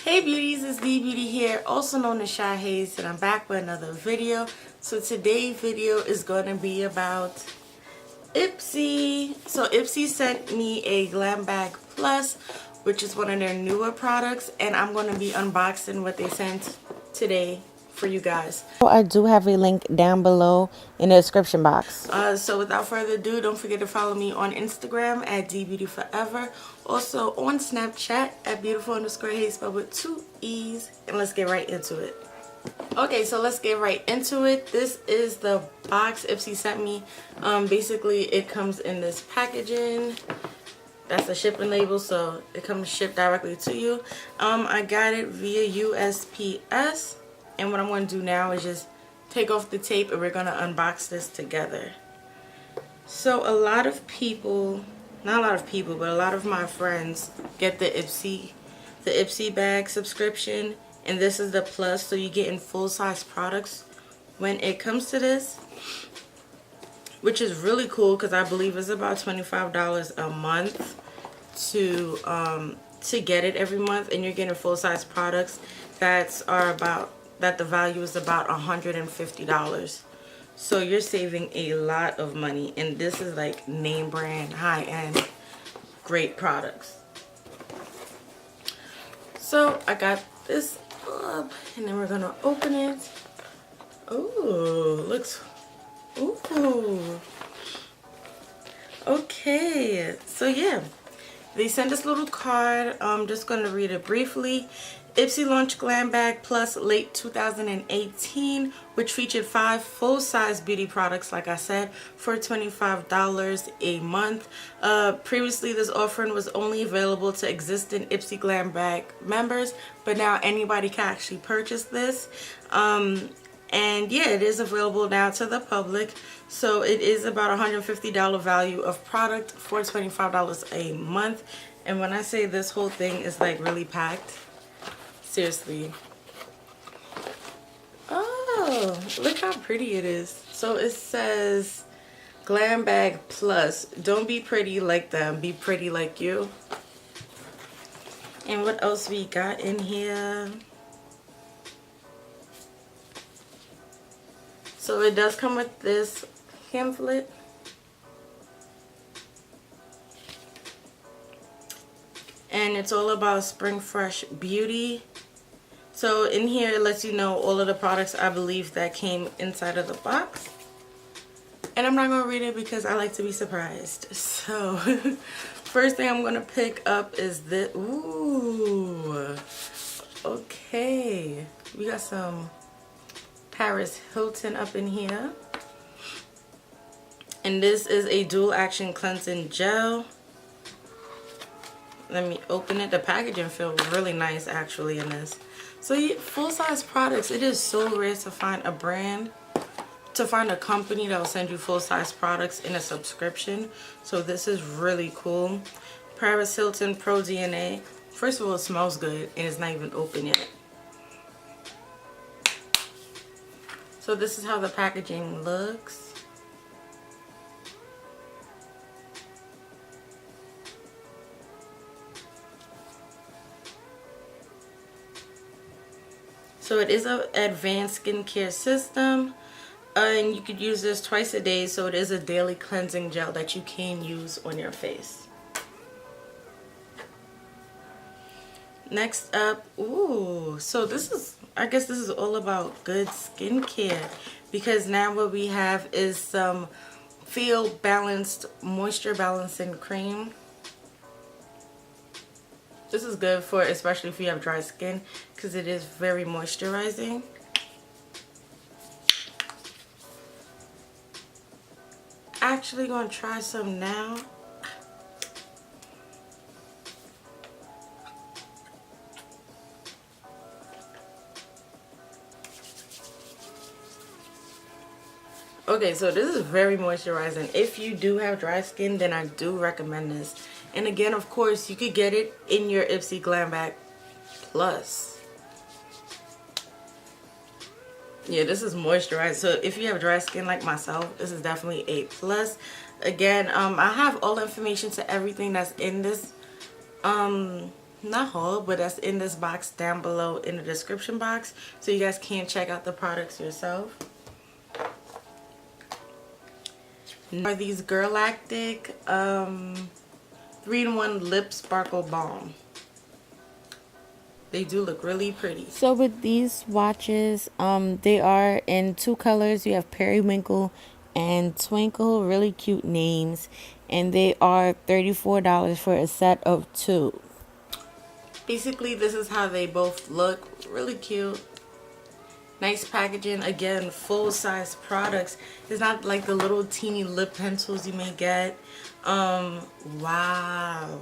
Hey beauties, it's D Beauty here, also known as Shyhaze, and I'm back with another video. So today's video is going to be about Ipsy. So Ipsy sent me a Glam Bag Plus, which is one of their newer products, and I'm going to be unboxing what they sent today for you guys. I do have a link down below in the description box. So without further ado, don't forget to follow me on Instagram at dbeautyforever. Also on Snapchat at beautiful_haze, spelled with 2 E's. And let's get right into it. Okay, so let's get right into it. This is the box Ipsy sent me. Basically, it comes in this packaging. That's the shipping label, so it comes shipped directly to you. I got it via USPS. And what I'm going to do now is just take off the tape and we're going to unbox this together. So a lot of people, not a lot of people, but a lot of my friends get the Ipsy bag subscription. And this is the plus, so you get in full-size products when it comes to this. Which is really cool because I believe it's about $25 a month to get it every month. And you're getting full-size products that the value is about $150. So you're saving a lot of money, and this is like name brand, high-end, great products. So I got this up, and then we're gonna open it. Ooh, looks, ooh. Okay, so yeah, they sent this little card. I'm just gonna read it briefly. Ipsy launched Glam Bag Plus late 2018, which featured 5 full-size beauty products, like I said, for $25 a month. Previously, this offering was only available to existing Ipsy Glam Bag members, but now anybody can actually purchase this. And yeah, it is available now to the public. So it is about $150 value of product for $25 a month. And when I say this whole thing is like really packed, seriously. Oh, look how pretty it is. So it says Glam Bag Plus. Don't be pretty like them, be pretty like you. And what else we got in here? So it does come with this pamphlet. And it's all about Spring Fresh Beauty. So in here it lets you know all of the products I believe that came inside of the box. And I'm not going to read it because I like to be surprised. So first thing I'm going to pick up is this. Ooh. Okay. We got some Paris Hilton up in here. And this is a dual action cleansing gel. Let me open it. The packaging feels really nice actually in this. So yeah, full-size products. It is so rare to find a brand, to find a company that will send you full-size products in a subscription. So this is really cool. Paris Hilton ProD.N.A. First of all, it smells good and it's not even open yet. So this is how the packaging looks. So it is an advanced skincare system, and you could use this twice a day. So it is a daily cleansing gel that you can use on your face. Next up, ooh, so this is, I guess this is all about good skincare, because now what we have is some Feel Balanced Moisture Balancing Cream. This is good for, especially if you have dry skin, because it is very moisturizing. Actually going to try some now. Okay, so this is very moisturizing. If you do have dry skin, then I do recommend this. And again, of course, you could get it in your Ipsy Glam Bag Plus. Yeah, this is moisturized. So if you have dry skin like myself, this is definitely a plus. Again, I have all the information to everything that's in this not haul, but that's in this box down below in the description box, so you guys can check out the products yourself. Are these GIRLACTIK 3-in-1 Lip Sparkle Balm. They do look really pretty. So with these swatches, they are in 2 colors. You have Perwinkle and Twinkle, really cute names, and they are $34 for a set of 2. Basically, this is how they both look. Really cute. Nice packaging. Again, full-size products. It's not like the little teeny lip pencils you may get. Wow.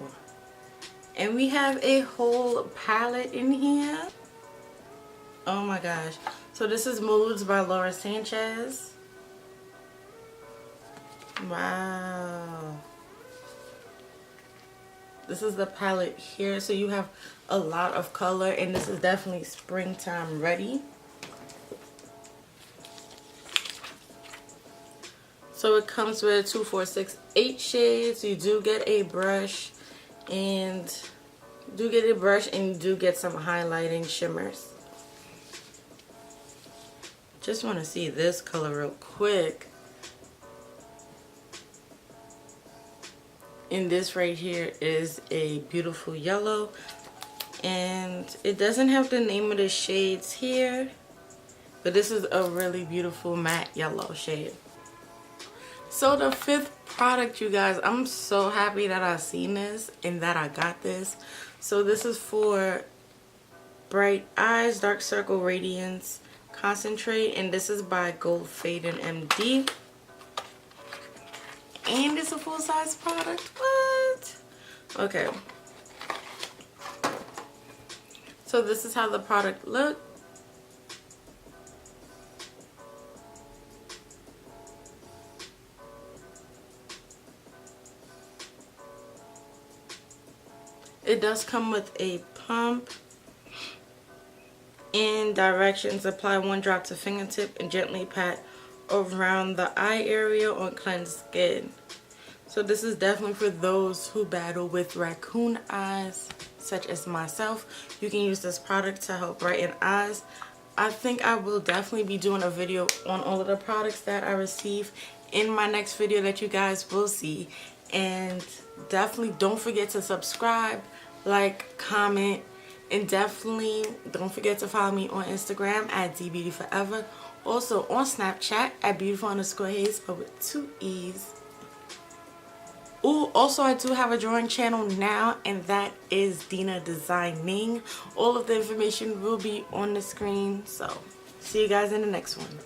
And we have a whole palette in here. Oh my gosh. So this is Moods by SANCHEZ. Wow. This is the palette here. So you have a lot of color, and this is definitely springtime ready. So it comes with 2, 4, 6, 8 shades. You do get a brush, and you do get some highlighting shimmers. Just want to see this color real quick. And this right here is a beautiful yellow, and it doesn't have the name of the shades here, but this is a really beautiful matte yellow shade. So the 5th product, you guys, I'm so happy that I seen this and that I got this. So this is for Bright Eyes Dark Circle Radiance Concentrate, and this is by GOLDFADEN MD. And it's a full-size product. What? Okay. So this is how the product looks. It does come with a pump and directions. Apply 1 drop to fingertip and gently pat around the eye area on cleansed skin. So this is definitely for those who battle with raccoon eyes, such as myself. You can use this product to help brighten eyes. I think I will definitely be doing a video on all of the products that I receive in my next video that you guys will see. And definitely don't forget to subscribe, like, comment, and definitely don't forget to follow me on Instagram at dbeautyforever. Also on Snapchat at beautiful_haze, but with 2 E's. Ooh, also I do have a drawing channel now, and that is Dina Designing. All of the information will be on the screen. So see you guys in the next one.